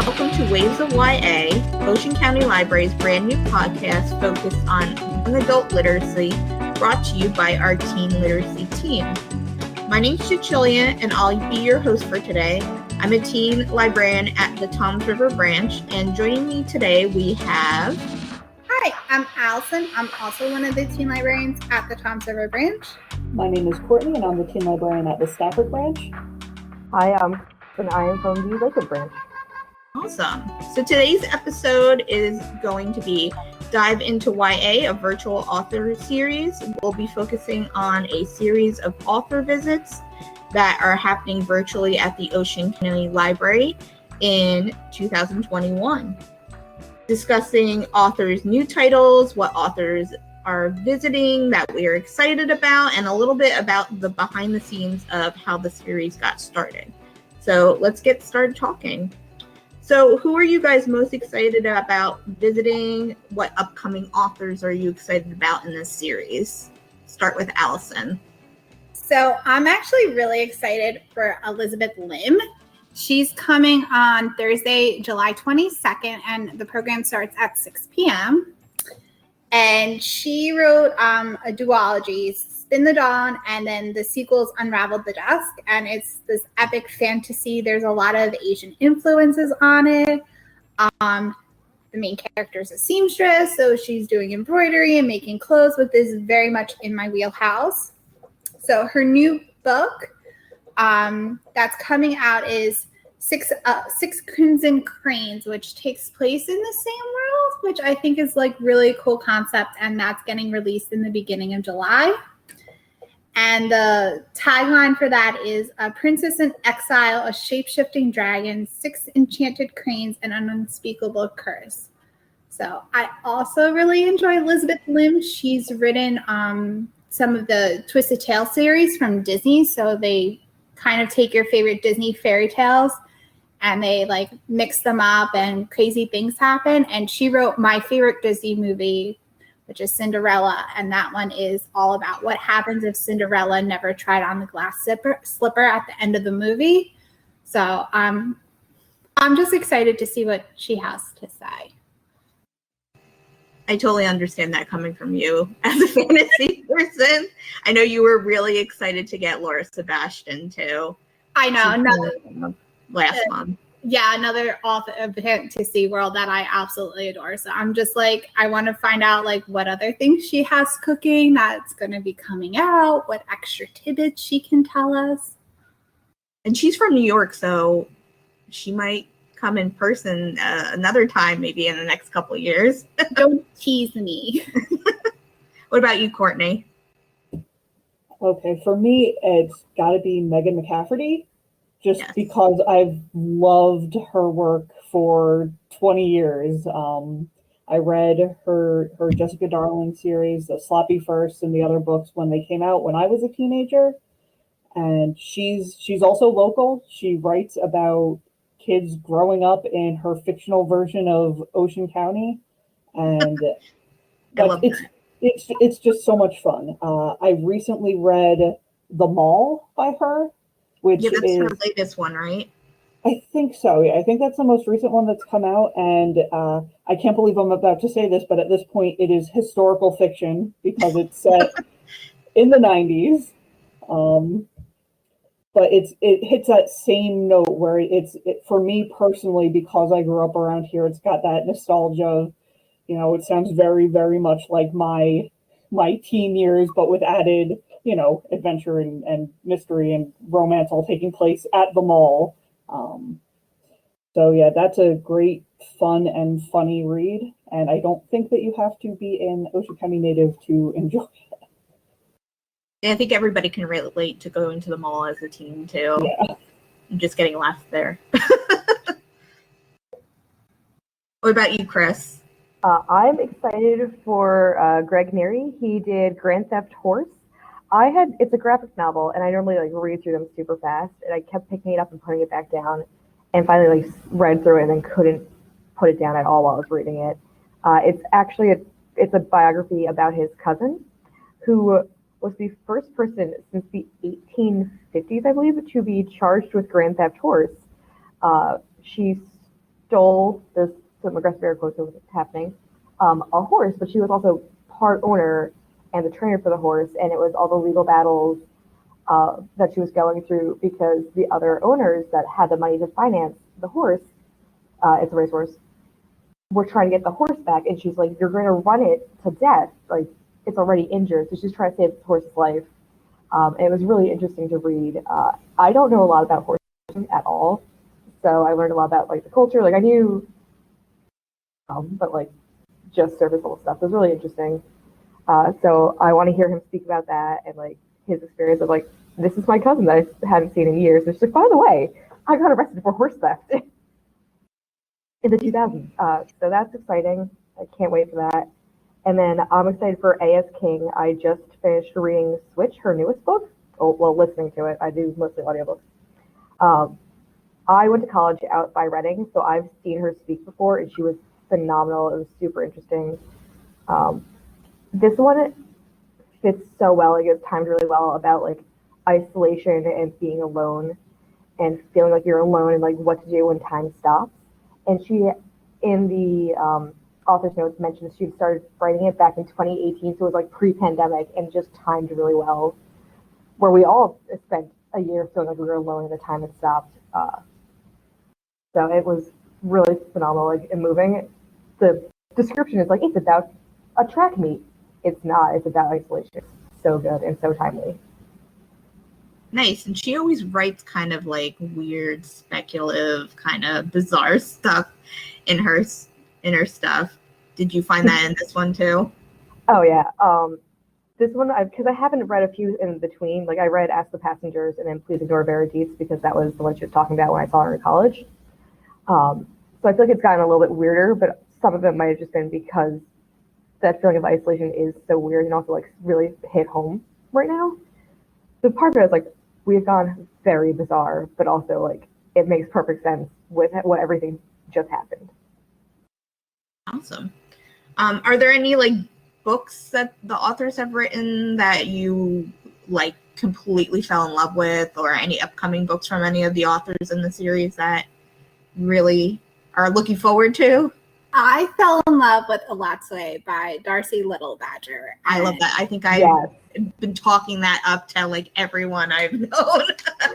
welcome to Waves of YA, Ocean County Library's brand new podcast focused on young adult literacy, brought to you by our teen literacy team. My name's Cecilia, and I'll be your host for today. I'm a teen librarian at the Toms River branch, and joining me today we have... Hi, I'm Allison. I'm also one of the teen librarians at the Toms River branch. My name is Courtney, and I'm the teen librarian at the Stafford branch. Hi, and I am from the Lakewood branch. Awesome. So today's episode is going to be Dive into YA, a virtual author series. We'll be focusing on a series of author visits that are happening virtually at the Ocean County Library in 2021. Discussing authors' new titles, what authors are visiting that we are excited about, and a little bit about the behind the scenes of how the series got started. So let's get started talking. So who are you guys most excited about visiting? What upcoming authors are you excited about in this series? Start with Allison. So I'm actually really excited for Elizabeth Lim. She's coming on Thursday, July 22nd, and the program starts at 6 p.m. And she wrote a duology, Spin the Dawn, and then the sequels Unraveled the Dusk. And it's this epic fantasy. There's a lot of Asian influences on it. The main character is a seamstress, so she's doing embroidery and making clothes, which is very much in my wheelhouse. So her new book that's coming out is Six Crimson Cranes, which takes place in the same world, which I think is like really cool concept, and that's getting released in the beginning of July. And the tagline for that is A Princess in Exile, a Shape-Shifting Dragon, 6 Enchanted Cranes, and an Unspeakable Curse. So I also really enjoy Elizabeth Lim. She's written some of the Twisted Tale series from Disney, so they kind of take your favorite Disney fairy tales and they like mix them up and crazy things happen. And she wrote my favorite Disney movie, which is Cinderella. And that one is all about what happens if Cinderella never tried on the glass slipper at the end of the movie. So I'm just excited to see what she has to say. I totally understand that coming from you as a fantasy person. I know you were really excited to get Laura Sebastian too. I know. Last month. Yeah, another author of the fantasy world that I absolutely adore. So I'm just like, I want to find out like what other things she has cooking that's going to be coming out, what extra tidbits she can tell us. And she's from New York, so she might come in person another time, maybe in the next couple of years. Don't tease me. What about you, Courtney? Okay, for me, it's got to be Megan McCafferty, just Yes. because I've loved her work for 20 years. I read her Jessica Darling series, the Sloppy First, and the other books when they came out when I was a teenager. And she's also local. She writes about kids growing up in her fictional version of Ocean County, and it's just so much fun. I recently read The Mall by her, which that's is her latest one, right? I think so. Yeah, I think that's the most recent one that's come out, and I can't believe I'm about to say this, but at this point, it is historical fiction because it's set in the 90s. But it hits that same note where for me personally, because I grew up around here, it's got that nostalgia of, it sounds very, very much like my teen years, but with added, adventure and mystery and romance all taking place at the mall. So yeah, that's a great, fun and funny read. And I don't think that you have to be an Ocean County native to enjoy it. I think everybody can relate to going to the mall as a teen too. Yeah. I'm just getting left there. What about you, Chris? I'm excited for Greg Neary. He did Grand Theft Horse. It's a graphic novel, and I normally read through them super fast, and I kept picking it up and putting it back down, and finally read through it and then couldn't put it down at all while I was reading it. It's actually a biography about his cousin, who was the first person since the 1850s, I believe, to be charged with Grand Theft Horse. She stole, there's some aggressive air quotes was happening, a horse, but she was also part owner and the trainer for the horse, and it was all the legal battles that she was going through because the other owners that had the money to finance the horse, it's a racehorse, were trying to get the horse back, and she's like, "You're going to run it to death. Like, it's already injured." So she's trying to save the horse's life. It was really interesting to read. I don't know a lot about horse racing at all, so I learned a lot about like the culture. Like I knew, but like just surface level stuff. It was really interesting. So I want to hear him speak about that and like his experience of like, this is my cousin that I haven't seen in years. And she's like, by the way, I got arrested for horse theft in the 2000s. So that's exciting. I can't wait for that. And then I'm excited for A.S. King. I just finished reading Switch, her newest book. Oh, well, listening to it. I do mostly audiobooks. I went to college out by Reading, so I've seen her speak before, and she was phenomenal. It was super interesting. This one fits so well. Like it's timed really well about like isolation and being alone and feeling like you're alone and like what to do when time stops. And she, in the author's notes, mentioned she started writing it back in 2018, so it was like pre-pandemic and just timed really well, where we all spent a year feeling like we were alone and the time had stopped. So it was really phenomenal, like and moving. The description is like it's about a track meet. It's not. It's about isolation. It's so good and so timely. Nice. And she always writes kind of like weird, speculative, kind of bizarre stuff in her stuff. Did you find that in this one too? Oh yeah. This one, because I haven't read a few in between. Like I read Ask the Passengers and then Please Ignore Verities because that was the one she was talking about when I saw her in college. So I feel like it's gotten a little bit weirder, but some of it might have just been because that feeling of isolation is so weird and also like really hit home right now. So part of it is like we've gone very bizarre, but also like it makes perfect sense with what everything just happened. Awesome. Are there any like books that the authors have written that you like completely fell in love with, or any upcoming books from any of the authors in the series that really are looking forward to? I fell in love with Alatsue by Darcy Little Badger. I love that. I think I've been talking that up to like everyone I've known.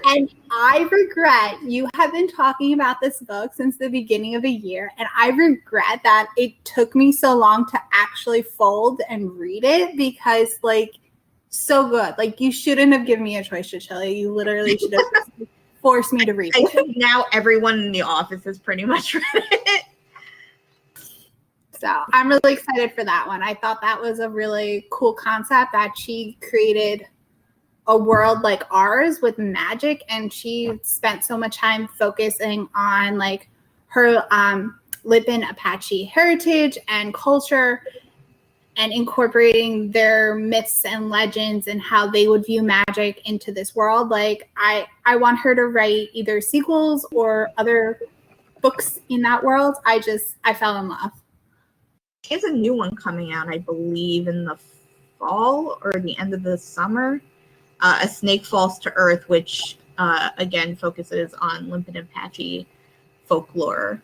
And I regret you have been talking about this book since the beginning of the year. And I regret that it took me so long to actually fold and read it because like so good. Like you shouldn't have given me a choice, Cecilia. You literally should have forced me to read it. I think now everyone in the office has pretty much read it. So I'm really excited for that one. I thought that was a really cool concept that she created a world like ours with magic, and she spent so much time focusing on like her Lipan Apache heritage and culture and incorporating their myths and legends and how they would view magic into this world. Like I want her to write either sequels or other books in that world. I fell in love. She has a new one coming out, I believe, in the fall or the end of the summer. A Snake Falls to Earth, which again focuses on Lipan Apache folklore.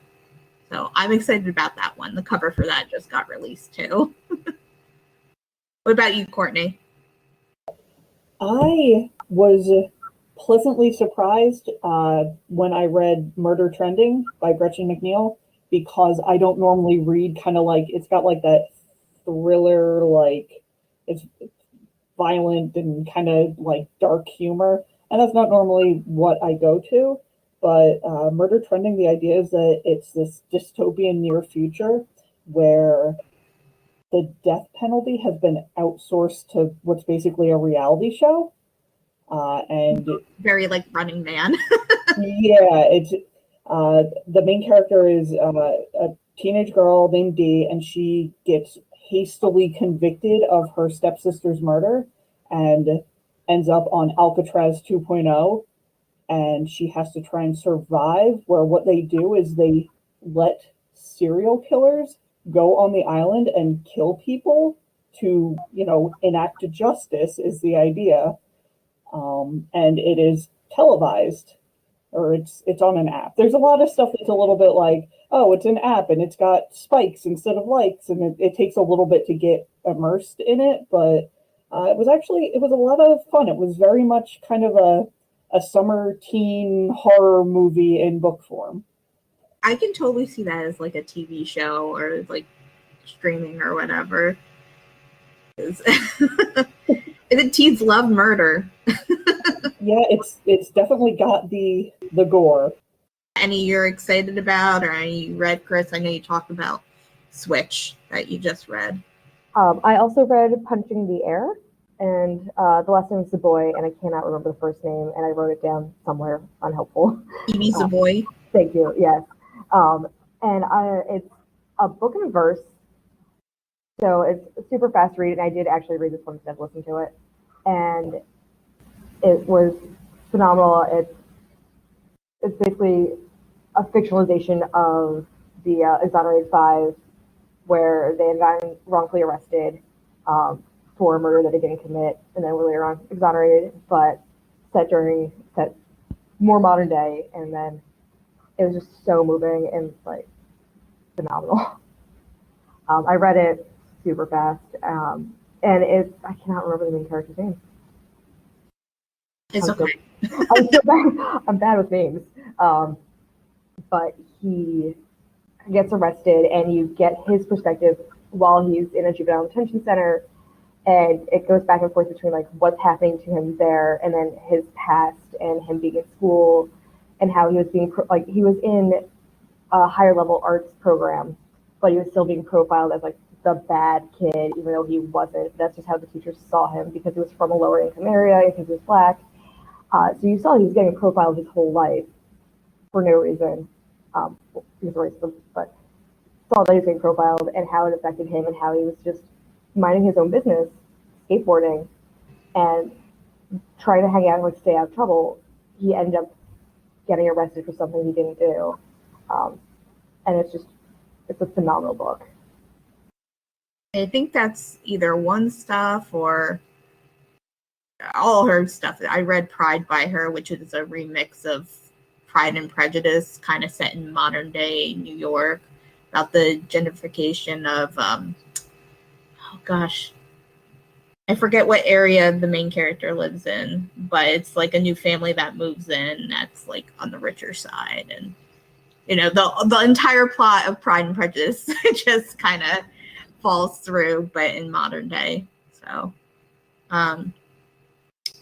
So I'm excited about that one. The cover for that just got released too. What about you, Courtney? I was pleasantly surprised when I read Murder Trending by Gretchen McNeil, because I don't normally read kind of like, it's got like that thriller, like it's violent and kind of like dark humor. And that's not normally what I go to. But Murder Trending, the idea is that it's this dystopian near future where the death penalty has been outsourced to what's basically a reality show. And very like Running Man. Yeah, it's the main character is a teenage girl named Dee, and she gets hastily convicted of her stepsister's murder and ends up on Alcatraz 2.0, and she has to try and survive, where what they do is they let serial killers go on the island and kill people to, enact justice is the idea. And it is televised, or it's on an app. There's a lot of stuff that's a little bit like, oh, it's an app and it's got spikes instead of likes, and it takes a little bit to get immersed in it, but it was a lot of fun. It was very much kind of a summer teen horror movie in book form. I can totally see that as like a TV show or like streaming or whatever. The teens love murder. Yeah, it's definitely got the gore. Any you're excited about or any you read, Chris? I know you talked about Switch that you just read. I also read Punching the Air, and the last name is the boy, and I cannot remember the first name, and I wrote it down somewhere unhelpful. Evie's the boy. Thank you. Yes, and it's a book and a verse, so it's a super fast read. And I did actually read this one instead of listen to it, and it was phenomenal. It's basically a fictionalization of the Exonerated Five, where they had gotten wrongfully arrested for a murder that they didn't commit, and then were later on exonerated, but set more modern day, and then it was just so moving and like phenomenal. I read it super fast, and I cannot remember the main character's name. It's okay. I'm bad with names. But he gets arrested, and you get his perspective while he's in a juvenile detention center, and it goes back and forth between like what's happening to him there, and then his past, and him being in school, and how he was being he was in a higher level arts program, but he was still being profiled as like the bad kid, even though he wasn't. That's just how the teachers saw him, because he was from a lower income area, because he was Black. So you saw he was getting profiled his whole life for no reason, because of racism, but saw that he was getting profiled and how it affected him, and how he was just minding his own business, skateboarding, and trying to hang out and like stay out of trouble. He ended up getting arrested for something he didn't do, and it's a phenomenal book. I think that's either one stuff or all her stuff. I read Pride by her, which is a remix of Pride and Prejudice, kind of set in modern day New York, about the gentrification of oh gosh, I forget what area the main character lives in, but it's like a new family that moves in that's like on the richer side, and you know the entire plot of Pride and Prejudice just kind of falls through, but in modern day.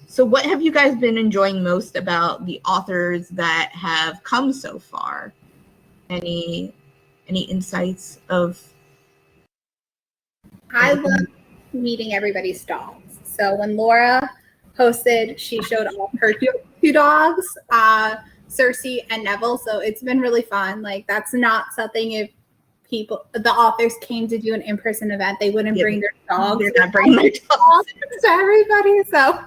So what have you guys been enjoying most about the authors that have come so far? Any insights of? I love meeting everybody's dogs. So when Laura posted, she showed off her two dogs, Cersei and Neville. So it's been really fun. Like that's not something if the authors came to do an in-person event, they wouldn't bring their dogs. They're not bringing their dogs to everybody. So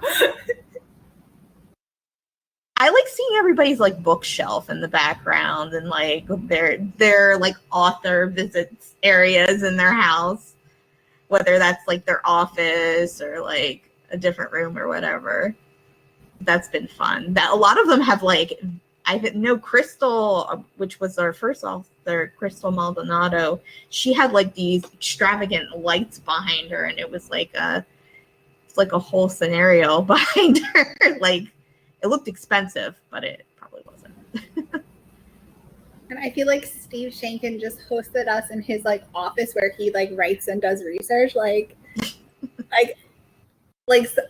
I like seeing everybody's like bookshelf in the background and like their like author visits areas in their house, whether that's like their office or like a different room or whatever. That's been fun. That a lot of them have like, I know Crystal, which was our first author, Crystal Maldonado, she had like these extravagant lights behind her, and it was like a whole scenario behind her. Like it looked expensive, but it probably wasn't. And I feel like Steve Shankin just hosted us in his like office where he like writes and does research. Like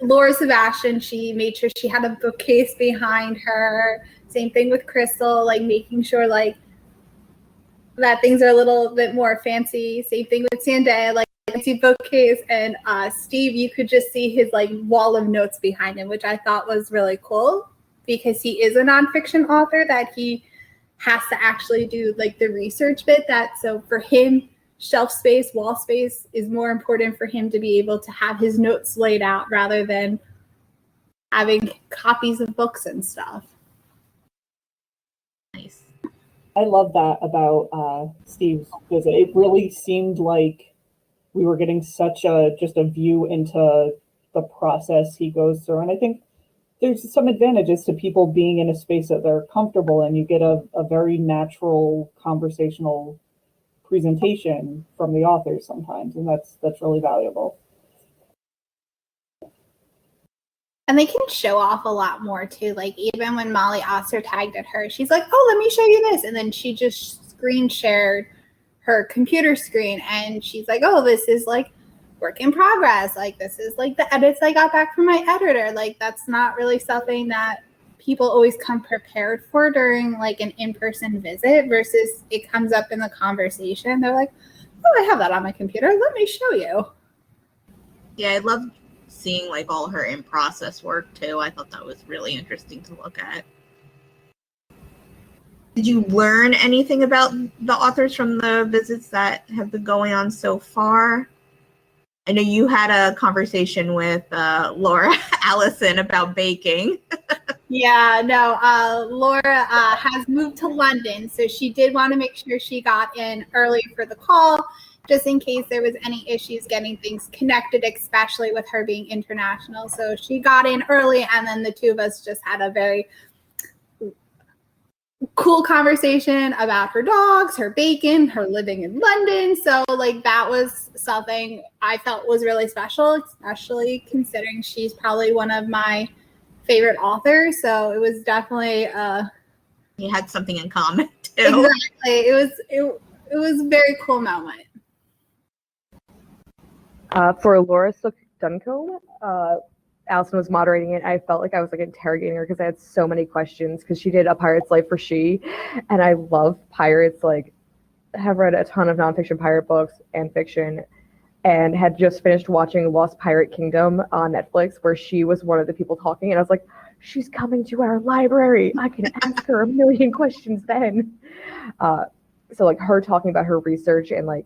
Laura Sebastian, she made sure she had a bookcase behind her. Same thing with Crystal, like making sure like that things are a little bit more fancy. Same thing with Zendaya, like fancy bookcase. And Steve, you could just see his like wall of notes behind him, which I thought was really cool because he is a nonfiction author that he has to actually do like the research bit. So for him, shelf space, wall space is more important for him to be able to have his notes laid out rather than having copies of books and stuff. Nice. I love that about Steve's visit. It really seemed like we were getting such just a view into the process he goes through. And I think there's some advantages to people being in a space that they're comfortable in. You get a very natural conversational presentation from the authors sometimes, and that's really valuable. And they can show off a lot more too. Like even when Molly Oster tagged at her, she's like, "Oh, let me show you this," and then she just screen shared her computer screen, and she's like, "Oh, this is like work in progress. Like this is like the edits I got back from my editor." Like that's not really something that people always come prepared for during like an in-person visit versus it comes up in the conversation. They're like, "Oh, I have that on my computer. Let me show you." Yeah, I love seeing like all her in-process work too. I thought that was really interesting to look at. Did you learn anything about the authors from the visits that have been going on so far? I know you had a conversation with Laura Allison about baking. Yeah, no, Laura has moved to London, so she did want to make sure she got in early for the call, just in case there was any issues getting things connected, especially with her being international. So she got in early, and then the two of us just had a very cool conversation about her dogs, her bacon, her living in London. So like that was something I felt was really special, especially considering she's probably one of my favorite authors. So it was definitely You had something in common too. Exactly. It was a very cool moment. For Laura Duncombe, Allison was moderating it. I felt like I was like interrogating her because I had so many questions because she did A Pirate's Life for She, and I love pirates. Like, have read a ton of nonfiction pirate books and fiction, and had just finished watching Lost Pirate Kingdom on Netflix, where she was one of the people talking, and I was like, she's coming to our library. I can ask her a million questions then. So like her talking about her research and like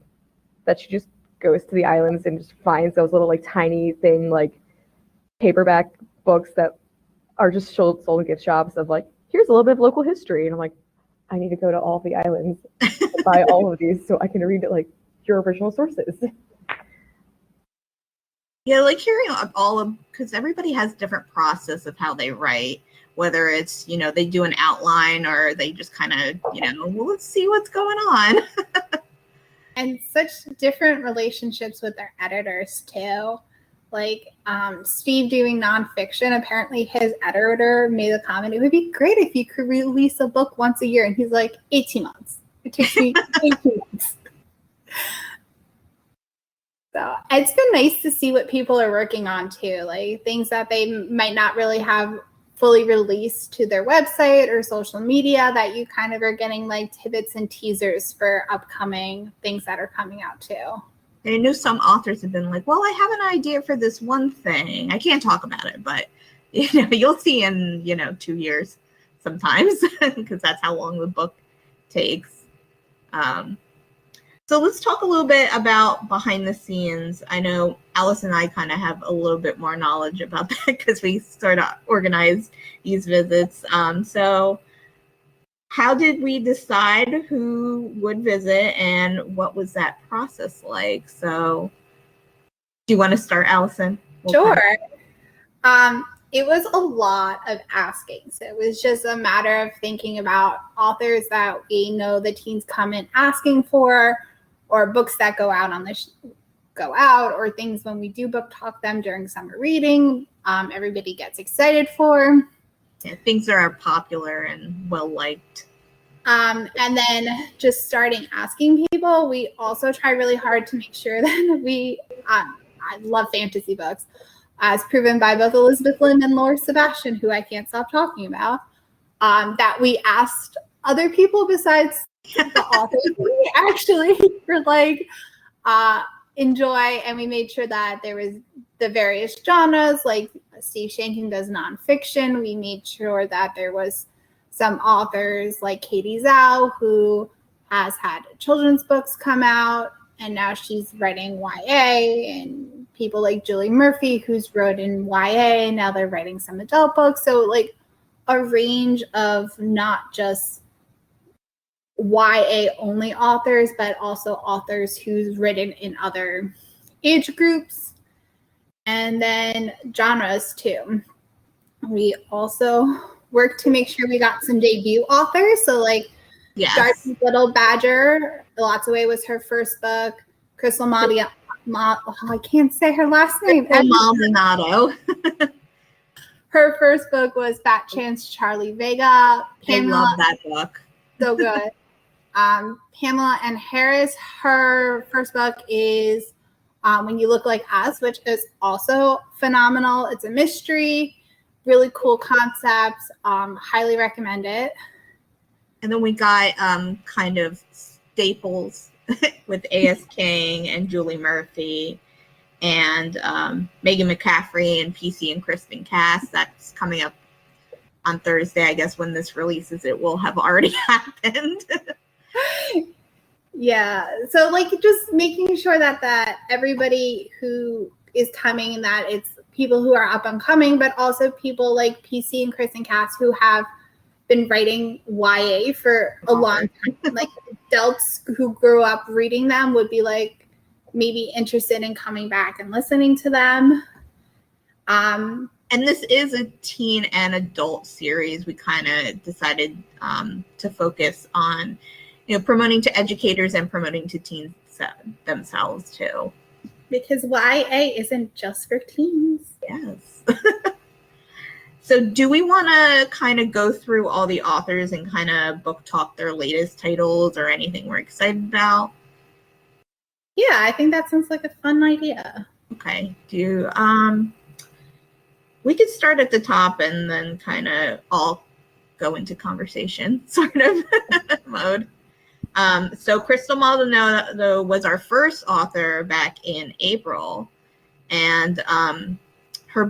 that she just goes to the islands and just finds those little like tiny thing like paperback books that are just sold at gift shops of like, here's a little bit of local history. And I'm like, I need to go to all the islands and buy all of these so I can read like your original sources. Yeah, like hearing all of, because everybody has different process of how they write, whether it's, you know, they do an outline or they just kind of, you know, well, let's see what's going on. And such different relationships with their editors too. Like Steve doing nonfiction, apparently his editor made a comment, it would be great if you could release a book once a year. And he's like, 18 months. It takes me 18 months. So it's been nice to see what people are working on too, like things that they might not really have fully released to their website or social media that you kind of are getting like tidbits and teasers for upcoming things that are coming out too. And I know some authors have been like, well, I have an idea for this one thing. I can't talk about it, but you know, you'll see in, you know, 2 years sometimes because that's how long the book takes. So let's talk a little bit about behind the scenes. I know Alice and I kind of have a little bit more knowledge about that because we sort of organized these visits. So how did we decide who would visit and what was that process like? So do you want to start, Allison? Sure. It was a lot of asking. So it was just a matter of thinking about authors that we know the teens come in asking for, or books that go out on go out, or things when we do book talk them during summer reading. Everybody gets excited for. Yeah, things that are popular and well liked. And then just starting asking people. We also try really hard to make sure that we, I love fantasy books, as proven by both Elizabeth Lim and Laura Sebastian, who I can't stop talking about, that we asked other people besides the authors we actually were like, enjoy, and we made sure that there was the various genres, like Steve Shanking does nonfiction. We made sure that there was some authors like Katie Zhao, who has had children's books come out, and now she's writing YA, and people like Julie Murphy, who's wrote in YA, now they're writing some adult books. So like a range of not just YA only authors, but also authors who's written in other age groups, and then genres too. We also worked to make sure we got some debut authors. So like Yes. Darcy's Little Badger, Lots Away was her first book. Crystal I can't say her last name. Maldonado. Her first book was Fat Chance Charlie Vega. I Pamela, love that book. so good. Pamela and Harris, her first book is When You Look Like Us, which is also phenomenal. It's a mystery, really cool concepts. Highly recommend it. And then we got kind of staples with A.S. King and Julie Murphy and Megan McCaffrey and PC and Kristen Cass. That's coming up on Thursday. I guess when this releases, it will have already happened. Yeah. So like just making sure that everybody who is coming, and that it's people who are up and coming, but also people like PC and Kristen Cass who have been writing YA for a long time. Like adults who grew up reading them would be like maybe interested in coming back and listening to them. And this is a teen and adult series. We kind of decided to focus on, promoting to educators and promoting to teens themselves too. Because YA isn't just for teens. Yes. So do we want to kind of go through all the authors and kind of book talk their latest titles or anything we're excited about? Yeah, I think that sounds like a fun idea. Okay. We could start at the top and then kind of all go into conversation sort of mode. So Crystal Maldonado was our first author back in April, and her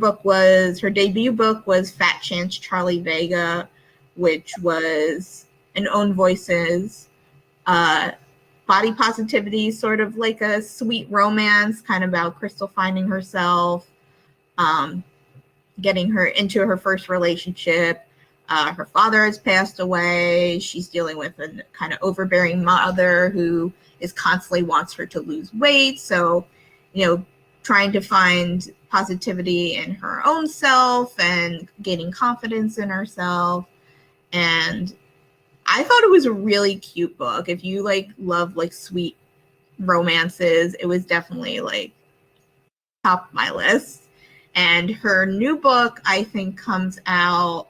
debut book was Fat Chance Charlie Vega, which was an Own Voices body positivity, sort of like a sweet romance, kind of about Crystal finding herself, getting her into her first relationship. Her father has passed away. She's dealing with a kind of overbearing mother who is constantly wants her to lose weight. So, trying to find positivity in her own self and gaining confidence in herself. And I thought it was a really cute book. If you love sweet romances, it was definitely top of my list. And her new book, I think, comes out,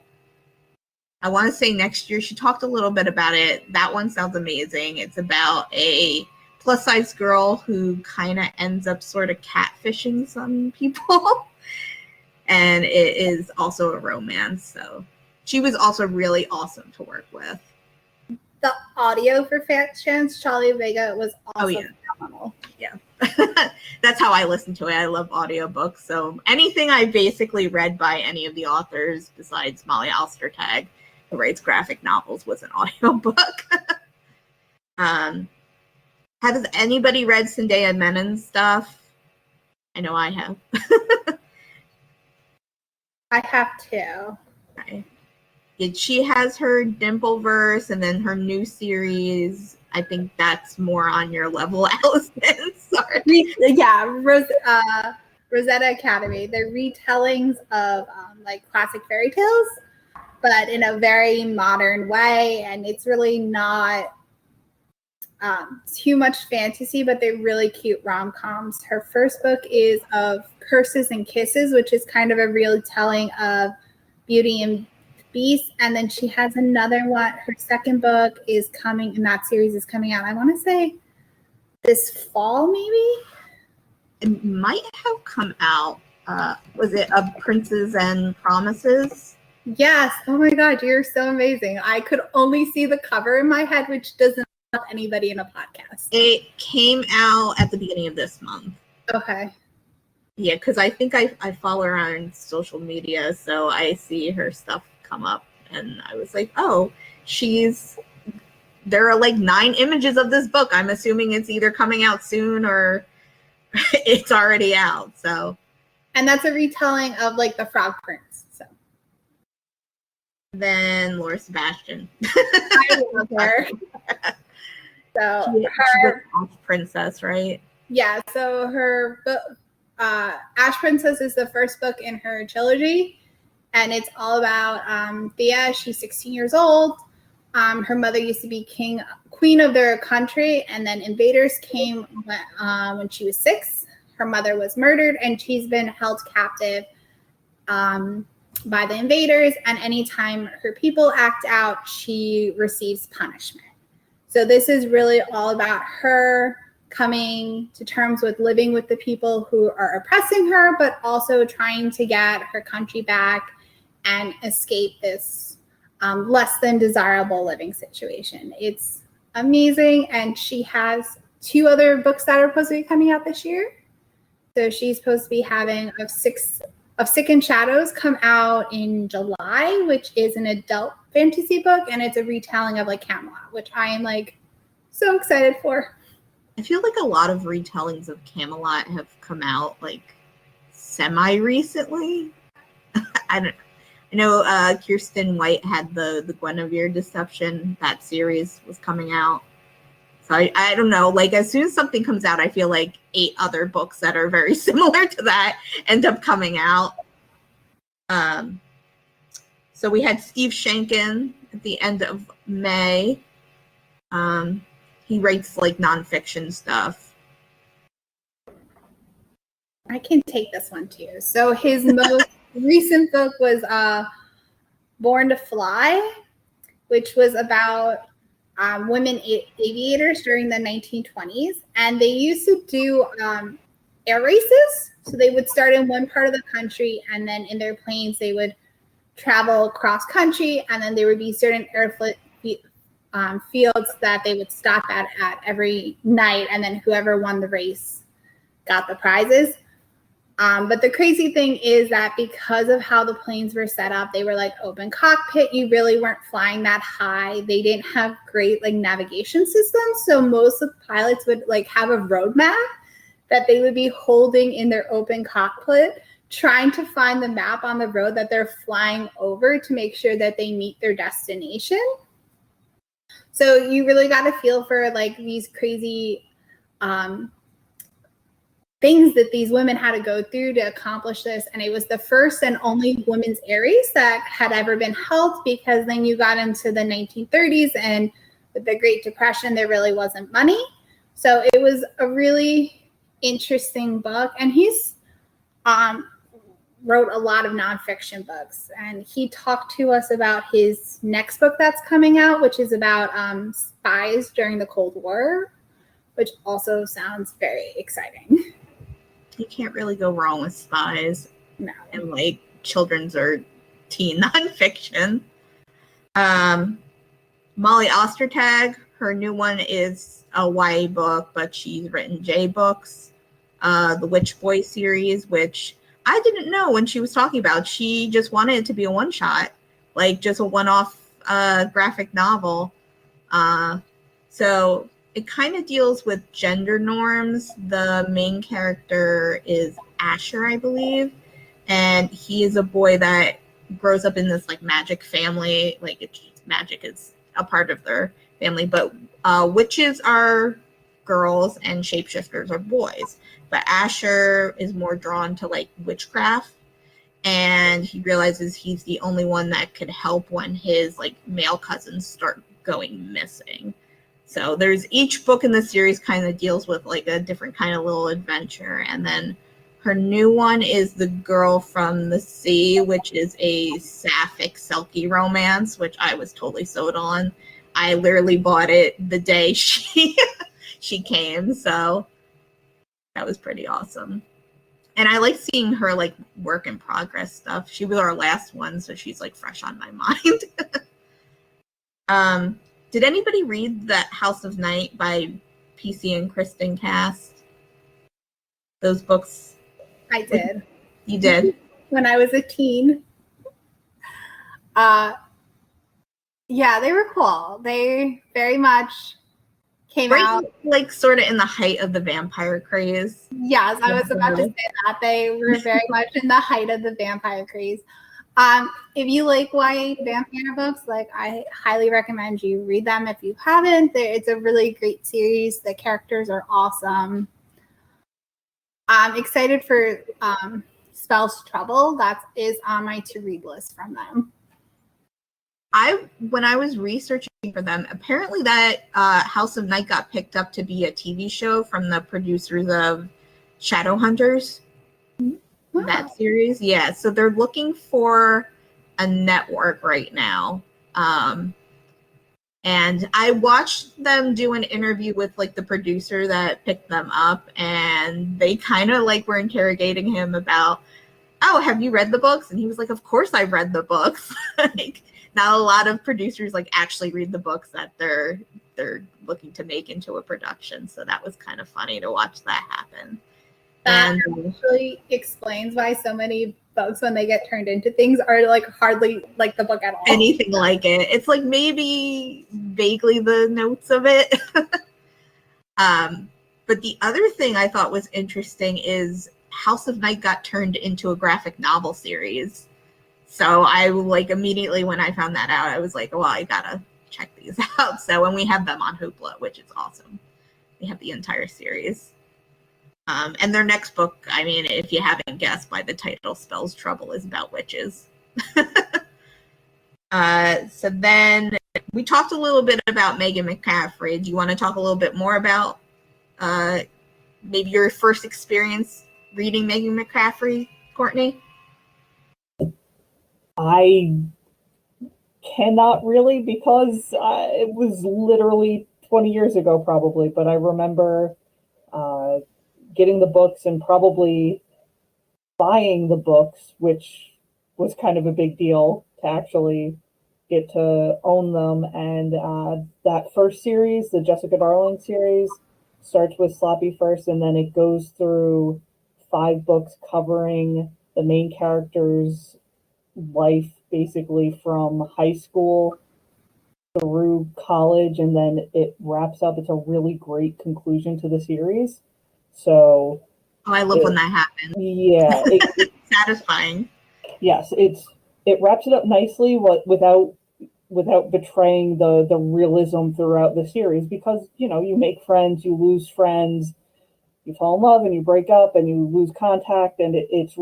I want to say next year. She talked a little bit about it. That one sounds amazing. It's about a plus-size girl who kind of ends up sort of catfishing some people. And it is also a romance. So she was also really awesome to work with. The audio for Fat Chance Charlie Vega was also phenomenal. Yeah. That's how I listen to it. I love audiobooks. So anything I basically read by any of the authors besides Molly Alstertag, who writes graphic novels, was an audiobook. Has anybody read Zendaya Menon's stuff? I know I have. I have too. Okay. She has her Dimpleverse, and then her new series. I think that's more on your level, Allison. Sorry. Yeah, Rosetta Academy. They're retellings of classic fairy tales, but in a very modern way, and it's really not too much fantasy, but they're really cute rom-coms. Her first book is of Curses and Kisses, which is kind of a retelling of Beauty and Beast, and then she has another one. Her second book is coming, and that series is coming out, I want to say this fall, maybe. It might have come out. Was it Of Princes and Promises? Yes. Oh my God, you're so amazing. I could only see the cover in my head, which doesn't help anybody in a podcast. It came out at the beginning of this month. Okay. Yeah, because I think I follow her on social media, so I see her stuff come up, and I was like, oh, there are 9 images of this book. I'm assuming it's either coming out soon or it's already out. So, and that's a retelling of the Frog Prince. So then Laura Sebastian. I love her. So her Ash Princess, right? Yeah. So her book, Ash Princess, is the first book in her trilogy, and it's all about Thea. She's 16 years old. Her mother used to be queen of their country, and then invaders came when she was 6. Her mother was murdered, and she's been held captive by the invaders, and anytime her people act out, she receives punishment. So this is really all about her coming to terms with living with the people who are oppressing her, but also trying to get her country back and escape this less than desirable living situation. It's amazing, and she has 2 other books that are supposed to be coming out this year. So she's supposed to be having of Sick in Shadows come out in July, which is an adult fantasy book, and it's a retelling of like Camelot, which I am like so excited for. I feel like a lot of retellings of Camelot have come out like semi-recently. I know Kirsten White had the Guinevere Deception. That series was coming out. So I don't know, like as soon as something comes out, I feel like 8 other books that are very similar to that end up coming out. So we had Steve Shankin at the end of May. He writes like nonfiction stuff. I can take this one too. So his most recent book was Born to Fly, which was about women aviators during the 1920s, and they used to do air races. So they would start in one part of the country, and then in their planes they would travel cross country, and then there would be certain fields that they would stop at every night, and then whoever won the race got the prizes. But the crazy thing is that because of how the planes were set up, they were like open cockpit. You really weren't flying that high. They didn't have great like navigation systems. So most of the pilots would like have a roadmap that they would be holding in their open cockpit, trying to find the map on the road that they're flying over to make sure that they meet their destination. So you really got to feel for like these crazy things that these women had to go through to accomplish this. And it was the first and only women's air race that had ever been held, because then you got into the 1930s, and with the Great Depression, there really wasn't money. So it was a really interesting book. And he's wrote a lot of nonfiction books. And he talked to us about his next book that's coming out, which is about spies during the Cold War, which also sounds very exciting. You can't really go wrong with spies. No. And like children's or teen nonfiction. Molly Ostertag, her new one is a YA book, but she's written J books. The Witch Boy series, which I didn't know when she was talking about. She just wanted it to be a one-shot, like just a one-off graphic novel. So it kind of deals with gender norms. The main character is Asher, I believe, and he is a boy that grows up in this like magic family. Like magic is a part of their family, but witches are girls and shapeshifters are boys. But Asher is more drawn to like witchcraft, and he realizes he's the only one that could help when his like male cousins start going missing. So there's each book in the series kind of deals with like a different kind of little adventure. And then her new one is The Girl from the Sea, which is a sapphic Selkie romance, which I was totally sold on. I literally bought it the day she came, so that was pretty awesome. And I like seeing her like work in progress stuff. She was our last one, so she's like fresh on my mind. Did anybody read that House of Night by PC and Kristen Cast? Those books? I did. You did? When I was a teen. Yeah, they were cool. They very much came out. Like sort of in the height of the vampire craze. Yes, I was about to say that. They were very much in the height of the vampire craze. If you like YA vampire books, like I highly recommend you read them if you haven't. It's a really great series. The characters are awesome. I'm excited for Spells Trouble. That is on my to-read list from them. When I was researching for them, apparently that House of Night got picked up to be a TV show from the producers of Shadowhunters. Wow. That series. Yeah, so they're looking for a network right now. And I watched them do an interview with like the producer that picked them up, and they kind of like were interrogating him about, oh, have you read the books? And he was like, of course I've read the books. Like, not a lot of producers like actually read the books that they're looking to make into a production. So that was kind of funny to watch that happen. That actually explains why so many books, when they get turned into things, are like hardly like the book at all. Anything like it. It's like maybe vaguely the notes of it. But the other thing I thought was interesting is House of Night got turned into a graphic novel series. So I like immediately when I found that out, I was like, well, I gotta check these out. So when we have them on Hoopla, which is awesome, we have the entire series. And their next book, I mean, if you haven't guessed by the title, Spells Trouble, is about witches. So then we talked a little bit about Megan McCaffrey. Do you want to talk a little bit more about maybe your first experience reading Megan McCaffrey, Courtney? I cannot really, because it was literally 20 years ago probably, but I remember getting the books and probably buying the books, which was kind of a big deal to actually get to own them. And that first series, the Jessica Darling series, starts with Sloppy first, and then it goes through 5 books covering the main character's life, basically from high school through college, and then it wraps up. It's a really great conclusion to the series. So I love when that happens. Yeah, it's satisfying. Yes, it wraps it up nicely, without betraying the realism throughout the series, because you make friends, you lose friends, you fall in love and you break up and you lose contact, and it's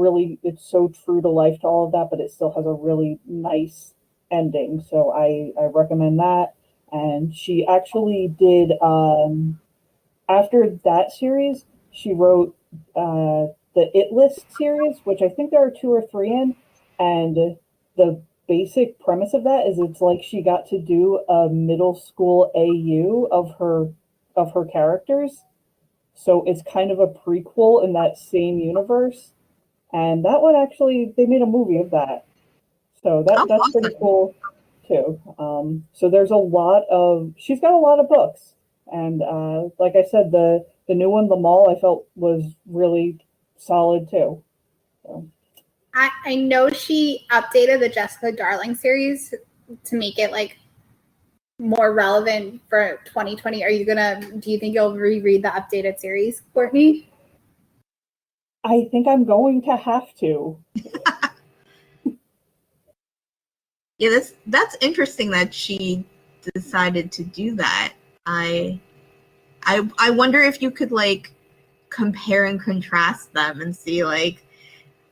so true to life to all of that, but it still has a really nice ending. So I recommend that. And she actually did after that series, she wrote the It List series, which I think there are 2 or 3 in, and the basic premise of that is it's like she got to do a middle school AU of her characters. So it's kind of a prequel in that same universe. And that one actually, they made a movie of that. So that's awesome. pretty cool too. So there's she's got a lot of books. And like I said, the new one, The Mall, I felt was really solid too. So. I know she updated the Jessica Darling series to make it like more relevant for 2020. Do you think you'll reread the updated series, Courtney? I think I'm going to have to. Yeah, that's interesting that she decided to do that. I wonder if you could like compare and contrast them and see like,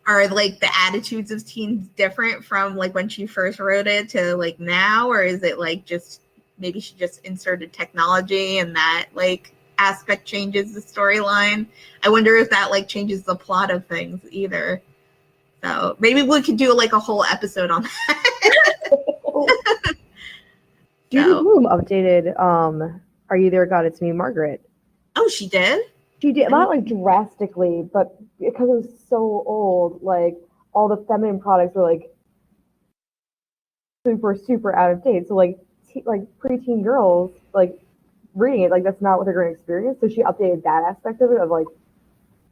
are like the attitudes of teens different from like when she first wrote it to like now, or is it like just maybe she just inserted technology and that like aspect changes the storyline? I wonder if that like changes the plot of things either. So maybe we could do like a whole episode on that. Judy Bloom updated Are You There, God? It's Me, Margaret. Oh, she did? She did, not like drastically, but because it was so old, like all the feminine products were like super, super out of date. So like preteen girls like reading it, like that's not what they're going to experience. So she updated that aspect of it, of like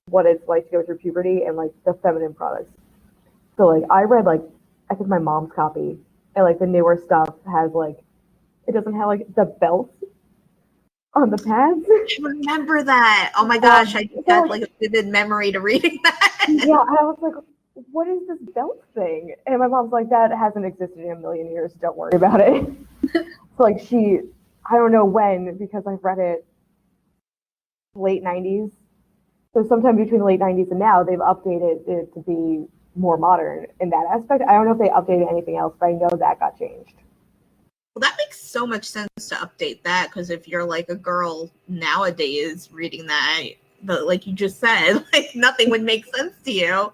what it's like to go through puberty and like the feminine products. So like I read like I think my mom's copy, and like the newer stuff has like it doesn't have like the belts on the pads. I remember that. Oh my gosh, I had like a vivid memory to reading that. Yeah, I was like, what is this belt thing? And my mom's like, that hasn't existed in a million years. Don't worry about it. So like I don't know when, because I've read it late 90s. So sometime between the late 90s and now, they've updated it to be more modern in that aspect. I don't know if they updated anything else, but I know that got changed. Well, that makes so much sense to update that, because if you're like a girl nowadays reading that, but like you just said, like nothing would make sense to you.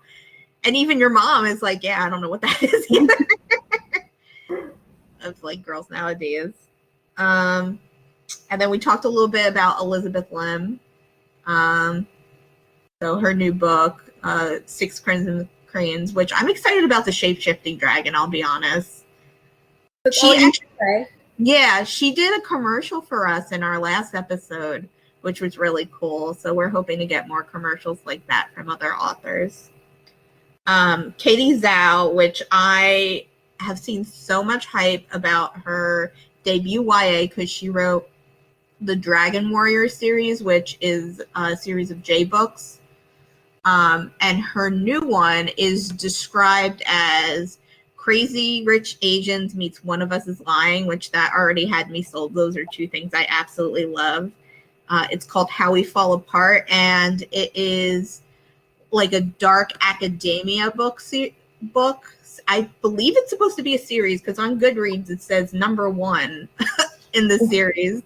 And even your mom is like, yeah, I don't know what that is either. Of like girls nowadays. And then we talked a little bit about Elizabeth Lim. So her new book, Six Crimson Cranes, which I'm excited about the shape-shifting dragon, I'll be honest. Yeah, she did a commercial for us in our last episode, which was really cool. So we're hoping to get more commercials like that from other authors. Katie Zhao, which I have seen so much hype about her debut YA because she wrote the Dragon Warrior series, which is a series of J books. And her new one is described as Crazy Rich Asians meets One of Us is Lying, which that already had me sold. Those are two things I absolutely love. It's called How We Fall Apart, and it is like a dark academia book. I believe it's supposed to be a series because on Goodreads it says #1 in the series.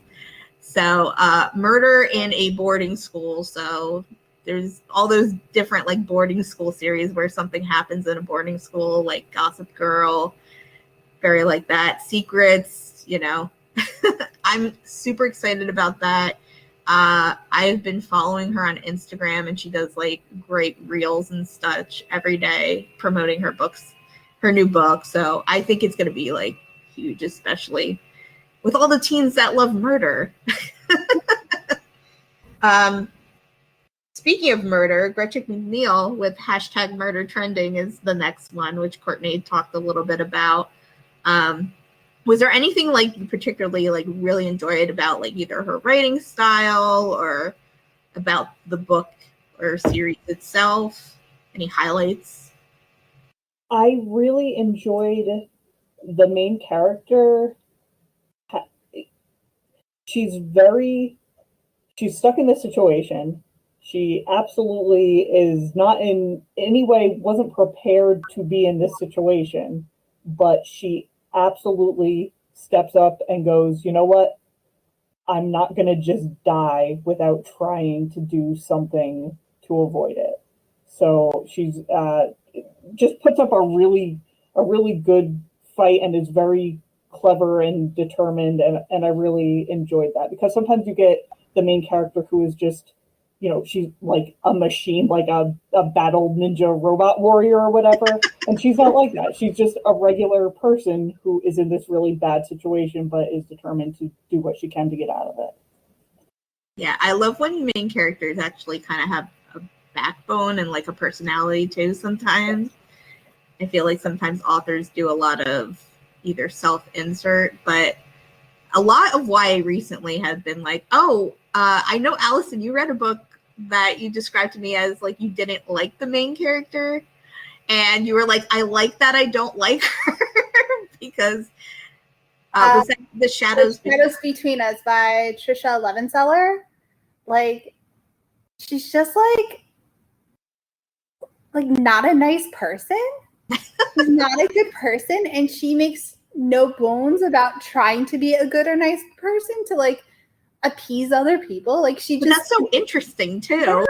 So murder in a boarding school. So there's all those different like boarding school series where something happens in a boarding school, like Gossip Girl, very like that. Secrets, you know. I'm super excited about that. I've been following her on Instagram, and she does like great reels and such every day promoting her books, her new book. So I think it's going to be like huge, especially with all the teens that love murder. Speaking of murder, Gretchen McNeil with #murder trending is the next one, which Courtney talked a little bit about. Was there anything like you particularly like really enjoyed about like either her writing style or about the book or series itself? Any highlights? I really enjoyed the main character. She's stuck in this situation. She absolutely is not in any way, wasn't prepared to be in this situation, but she absolutely steps up and goes, you know what? I'm not going to just die without trying to do something to avoid it. So she's just puts up a really good fight and is very clever and determined, and I really enjoyed that, because sometimes you get the main character who is just, you know, she's like a machine, like a battle ninja robot warrior or whatever, and she's not like that. She's just a regular person who is in this really bad situation but is determined to do what she can to get out of it. Yeah, I love when main characters actually kind of have a backbone and like a personality too sometimes. I feel like sometimes authors do a lot of either self-insert, but a lot of YA recently have been like, I know, Allison, you read a book that you described to me as like you didn't like the main character, and you were like, I like that I don't like her because was that The Shadows Between Us by Trisha Levenseller. Like, she's just like not a nice person. She's not a good person, and she makes no bones about trying to be a good or nice person to like appease other people. Like that's so interesting too.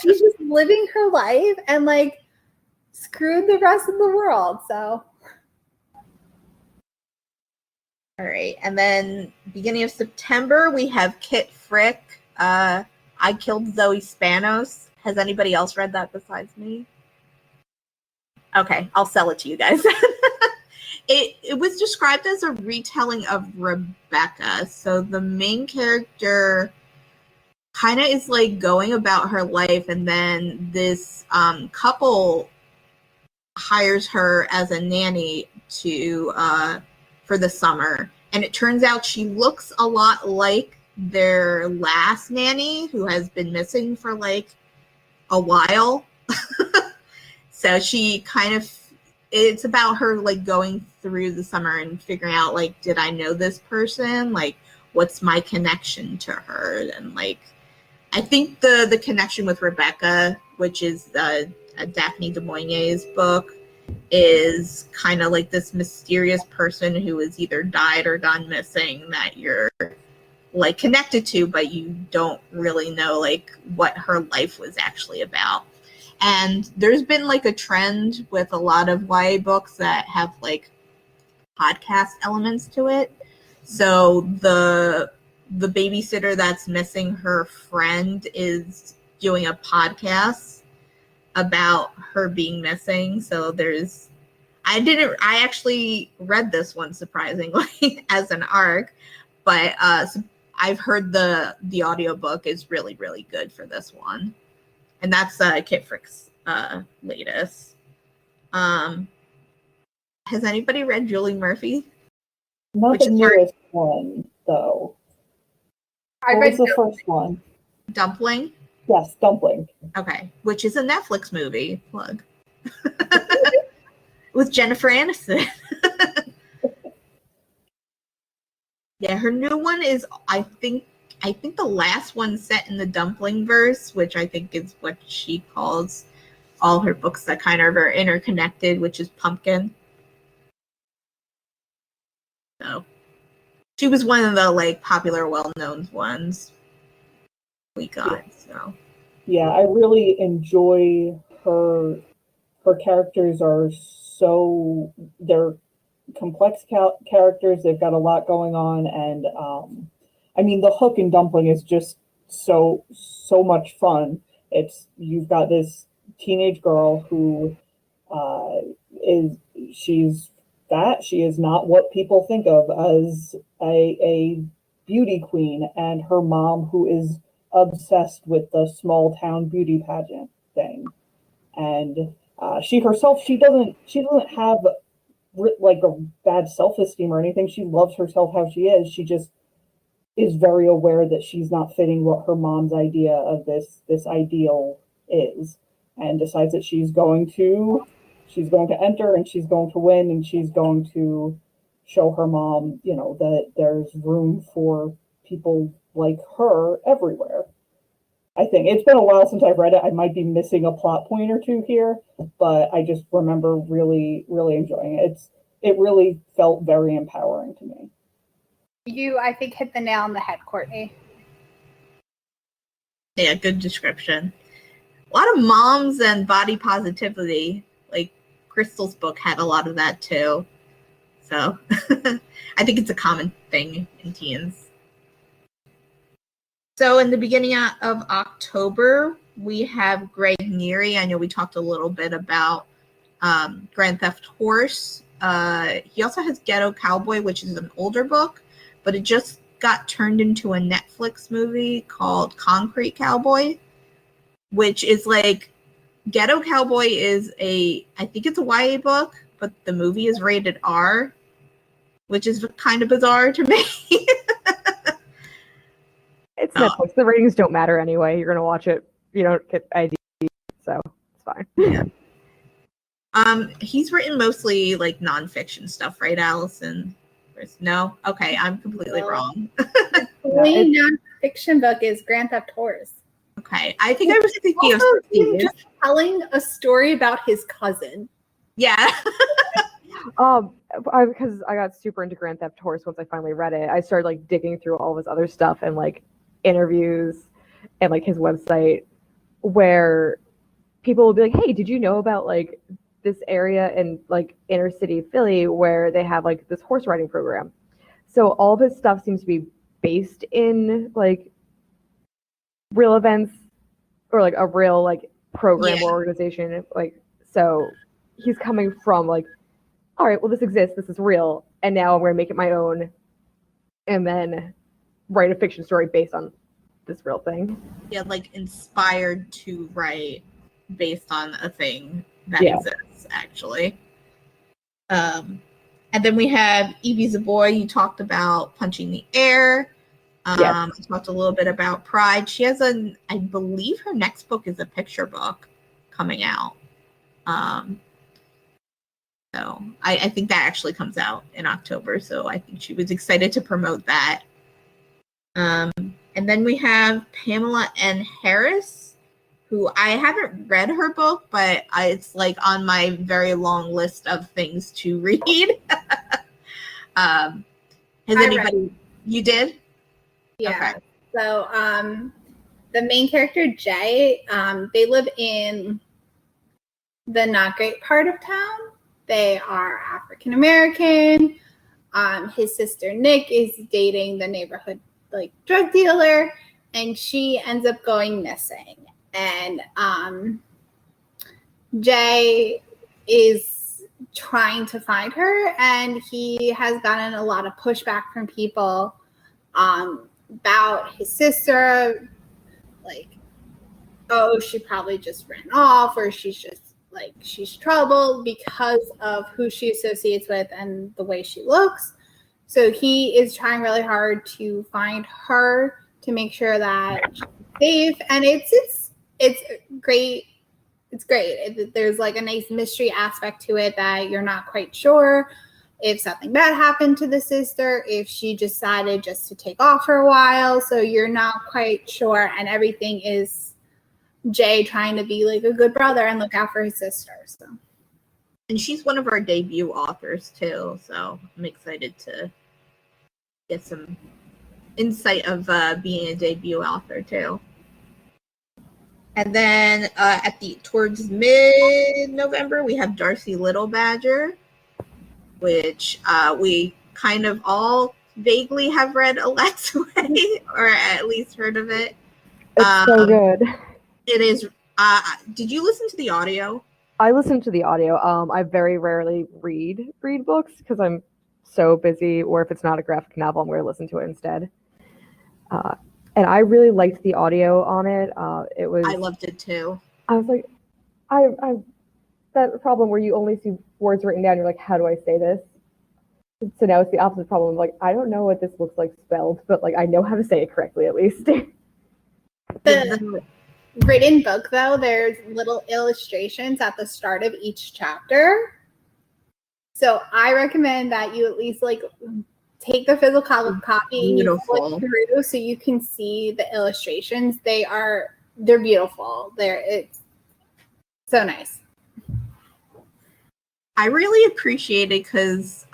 She's just living her life and like screwed the rest of the world. So all right, and then beginning of September we have Kit Frick. I Killed Zoe Spanos. Has anybody else read that besides me? Okay, I'll sell it to you guys. It was described as a retelling of Rebecca. So the main character kind of is like going about her life, and then this couple hires her as a nanny for the summer. And it turns out she looks a lot like their last nanny, who has been missing for like a while. So she kind of, it's about her like going through the summer and figuring out like, did I know this person? Like, what's my connection to her? And like, I think the connection with Rebecca, which is a Daphne du Maurier's book, is kind of like this mysterious person who has either died or gone missing that you're like connected to, but you don't really know like what her life was actually about. And there's been like a trend with a lot of YA books that have like podcast elements to it. So the babysitter that's missing, her friend is doing a podcast about her being missing. So I actually read this one surprisingly as an arc, but I've heard the audiobook is really, really good for this one. And that's Kit Frick's latest. Has anybody read Julie Murphy? Not the newest one, though. What was the first one? Dumpling? Yes, Dumpling. Okay, which is a Netflix movie. Plug. With Jennifer Aniston. Yeah, her new one is, I think the last one set in the Dumpling verse, which I think is what she calls all her books that kind of are interconnected, which is Pumpkin. So she was one of the like popular, well-known ones we got. So yeah, I really enjoy her. Her characters are they're complex characters. They've got a lot going on, and I mean, the hook in Dumpling is just so much fun. You've got this teenage girl who she's fat. She is not what people think of as a beauty queen, and her mom, who is obsessed with the small town beauty pageant thing, and she herself, she doesn't have like a bad self-esteem or anything. She loves herself how she is. She just is very aware that she's not fitting what her mom's idea of this ideal is, and decides that she's going to enter, and she's going to win, and she's going to show her mom, that there's room for people like her everywhere. I think it's been a while since I've read it. I might be missing a plot point or two here, but I just remember really, really enjoying it. It really felt very empowering to me. You, I think, hit the nail on the head, Courtney. Yeah, good description. A lot of moms and body positivity. Like Crystal's book had a lot of that too. So I think it's a common thing in teens. So in the beginning of October, we have Greg Neary. I know we talked a little bit about Grand Theft Horse. He also has Ghetto Cowboy, which is an older book, but it just got turned into a Netflix movie called Concrete Cowboy, which is like Ghetto Cowboy is I think it's a YA book, but the movie is rated R, which is kind of bizarre to me. It's Netflix. The ratings don't matter anyway. You're gonna watch it. You don't get ID, so it's fine. Yeah. He's written mostly like nonfiction stuff, right, Allison? No? Okay, I'm completely wrong. The only nonfiction book is Grand Theft Horse. Okay, I think I was thinking of him just telling a story about his cousin. Yeah. Because I got super into Grand Theft Horse once I finally read it. I started like digging through all of his other stuff and like interviews and like his website, where people will be like, hey, did you know about like this area in like inner city Philly where they have like this horse riding program? So all of his stuff seems to be based in like real events or like a real like program or organization. Like, so he's coming from like, all right, well, this exists, this is real, and now I'm going to make it my own and then write a fiction story based on this real thing. Yeah, like inspired to write based on a thing that exists, actually. And then we have Evie's a Boy. You talked about Punching the Air. I talked a little bit about Pride. She has I believe her next book is a picture book coming out. So I think that actually comes out in October. So I think she was excited to promote that. And then we have Pamela N. Harris, who I haven't read her book, but it's like on my very long list of things to read. Has anybody? You did? Yeah. Okay. So the main character, Jay, they live in the not great part of town. They are African American. His sister Nick is dating the neighborhood like drug dealer, and she ends up going missing. And Jay is trying to find her, and he has gotten a lot of pushback from people about his sister, like, oh, she probably just ran off, or she's troubled because of who she associates with and the way she looks. So he is trying really hard to find her to make sure that she's safe. And it's great. It's great. There's like a nice mystery aspect to it that you're not quite sure if something bad happened to the sister, if she decided just to take off for a while. So you're not quite sure. And everything is Jay trying to be like a good brother and look out for his sister. So, and she's one of our debut authors too, so I'm excited to get some insight of being a debut author too. And then towards mid-November, we have Darcy Little Badger, which we kind of all vaguely have read a Let's Way, or at least heard of it. It's so good. It is. Did you listen to the audio? I listened to the audio. I very rarely read books because I'm so busy, or if it's not a graphic novel, I'm going to listen to it instead. And I really liked the audio on it. It was. I loved it too. I was like, I that problem where you only see words written down. You're like, how do I say this? So now it's the opposite problem. Like, I don't know what this looks like spelled, but like I know how to say it correctly at least. The written book, though, there's little illustrations at the start of each chapter. So I recommend that you at least like take the physical copy and you flip through so you can see the illustrations. They're beautiful. It's so nice. I really appreciate it because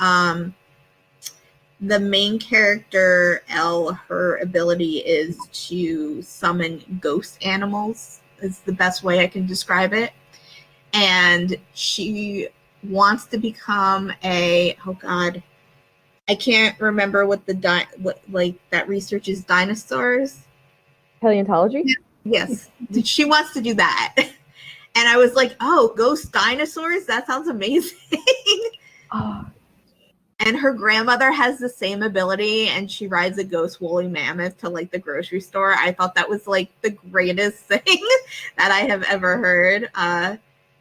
the main character, Elle, her ability is to summon ghost animals, is the best way I can describe it. And she wants to become I can't remember what that researches dinosaurs. Paleontology? Yes. She wants to do that. And I was like, oh, ghost dinosaurs? That sounds amazing. Oh. And her grandmother has the same ability, and she rides a ghost woolly mammoth to like the grocery store. I thought that was like the greatest thing that I have ever heard.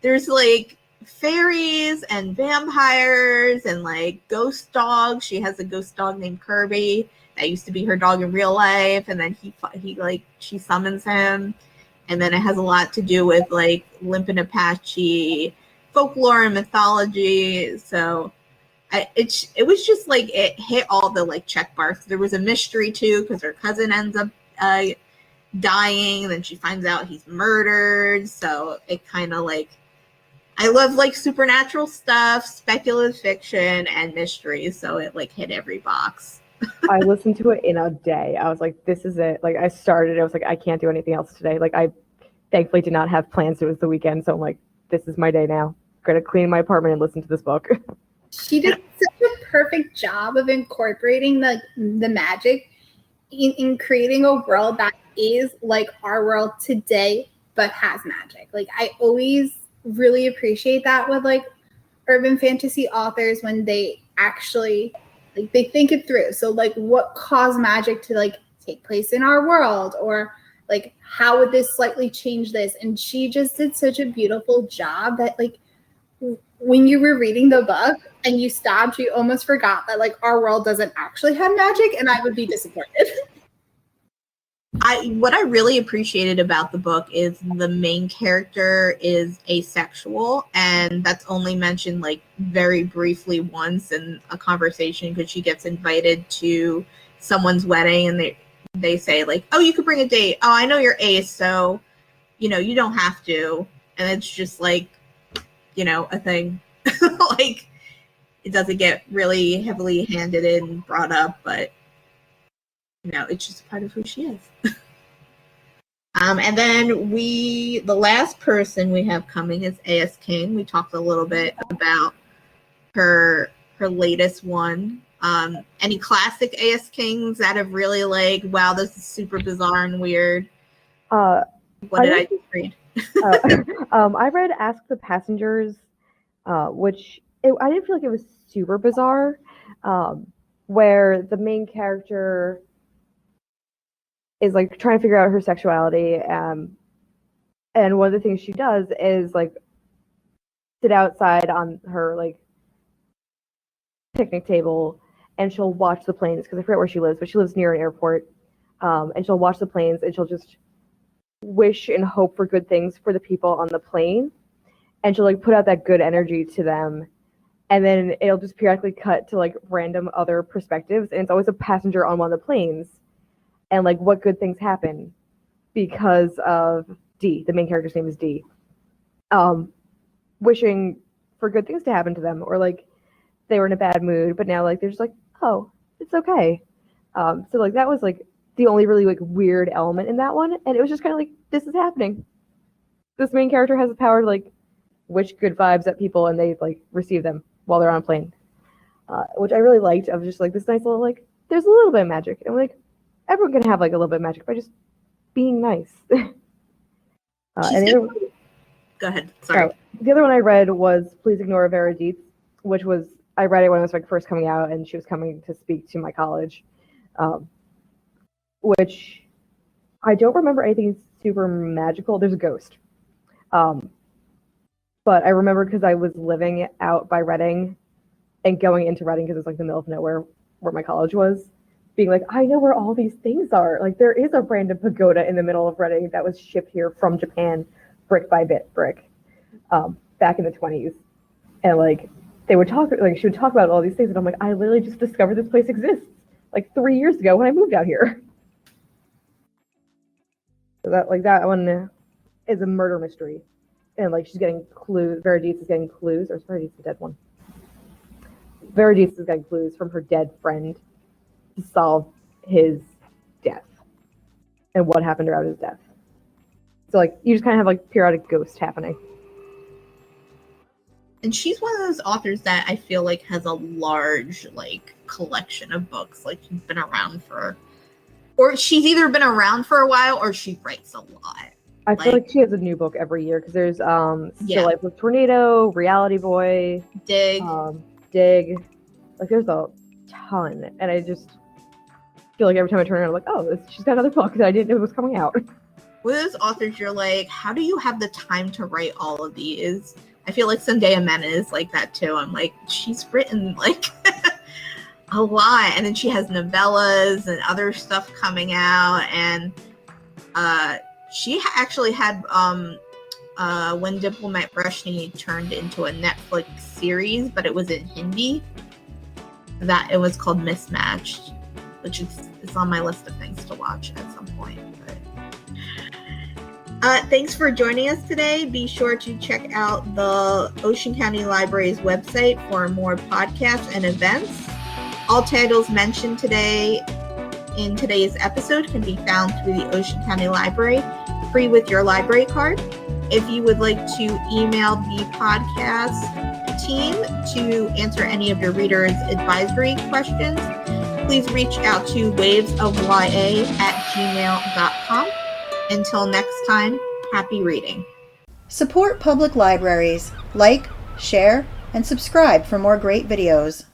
There's like fairies and vampires and like ghost dogs. She has a ghost dog named Kirby that used to be her dog in real life, and then she summons him. And then it has a lot to do with like Limpin' Apache folklore and mythology. So it was just like it hit all the like check marks. There was a mystery too because her cousin ends up dying, and then she finds out he's murdered. So it kind of like, I love like supernatural stuff, speculative fiction, and mysteries. So it like hit every box. I listened to it in a day. I was like, this is it. Like I started, I was like, I can't do anything else today. Like I thankfully did not have plans. It was the weekend. So I'm like, this is my day now. I'm going to clean my apartment and listen to this book. She did such a perfect job of incorporating the magic in creating a world that is like our world today, but has magic. Like I always really appreciate that with like urban fantasy authors when they actually like they think it through. So like what caused magic to like take place in our world, or like how would this slightly change this? And she just did such a beautiful job that like when you were reading the book and you stopped, you almost forgot that like our world doesn't actually have magic, and I would be disappointed. What I really appreciated about the book is the main character is asexual, and that's only mentioned like very briefly once in a conversation because she gets invited to someone's wedding and they say like, oh, you could bring a date. Oh, I know you're ace, so, you know, you don't have to. And it's just like, you know, a thing. Like, it doesn't get really heavily handed in, brought up, but, you know, it's just part of who she is. And then the last person we have coming is A.S. King. We talked a little bit about her latest one. Any classic A.S. Kings that have really like, wow, this is super bizarre and weird? What did I just read? I read Ask the Passengers, which I didn't feel like it was super bizarre, where the main character is like trying to figure out her sexuality, and one of the things she does is like sit outside on her like picnic table, and she'll watch the planes, because I forget where she lives, but she lives near an airport, and she'll watch the planes, and she'll just wish and hope for good things for the people on the plane, and she'll like put out that good energy to them, and then it'll just periodically cut to like random other perspectives, and it's always a passenger on one of the planes, and like what good things happen because of D. The main character's name is D. Wishing for good things to happen to them, or like they were in a bad mood, but now like they're just like, oh, it's okay. So like that was like the only really like weird element in that one, and it was just kind of like, this is happening. This main character has the power to like wish good vibes at people, and they like receive them while they're on a plane, which I really liked. Of just like this nice little like, there's a little bit of magic, and like everyone can have like a little bit of magic by just being nice. Go ahead. Sorry. The other one I read was Please Ignore Vera Dietz, which was, I read it when it was like first coming out, and she was coming to speak to my college, which I don't remember anything super magical. There's a ghost. But I remember because I was living out by Reading and going into Reading because it's like the middle of nowhere where my college was, being like, I know where all these things are. Like there is a random pagoda in the middle of Reading that was shipped here from Japan, brick by brick, back in the 1920s. And like they would talk, like she would talk about all these things, and I'm like, I literally just discovered this place exists like 3 years ago when I moved out here. So that one is a murder mystery, and like she's getting clues. Vera Dietz is getting clues, or Vera Dietz is the dead one. Vera Dietz is getting clues from her dead friend to solve his death and what happened around his death. So like you just kind of have like periodic ghosts happening. And she's one of those authors that I feel like has a large like collection of books. Like she's been around or she's either been around for a while or she writes a lot. I feel like she has a new book every year, because there's Still Life with Tornado, Reality Boy, Dig. Like there's a ton, and I just feel like every time I turn around, I'm like, oh, she's got another book that I didn't know was coming out. With those authors, you're like, how do you have the time to write all of these? I feel like Zendaya Mena is like that too. I'm like, she's written like a lot, and then she has novellas and other stuff coming out, and she actually had When Diplomat Breshni turned into a Netflix series, but it was in Hindi. That it was called Mismatched, which is on my list of things to watch at some point. Thanks for joining us today. Be sure to check out the Ocean County Library's website for more podcasts and events. All titles mentioned today in today's episode can be found through the Ocean County Library, free with your library card. If you would like to email the podcast team to answer any of your readers' advisory questions, please reach out to wavesofya@gmail.com. Until next time, happy reading. Support public libraries. Like, share, and subscribe for more great videos.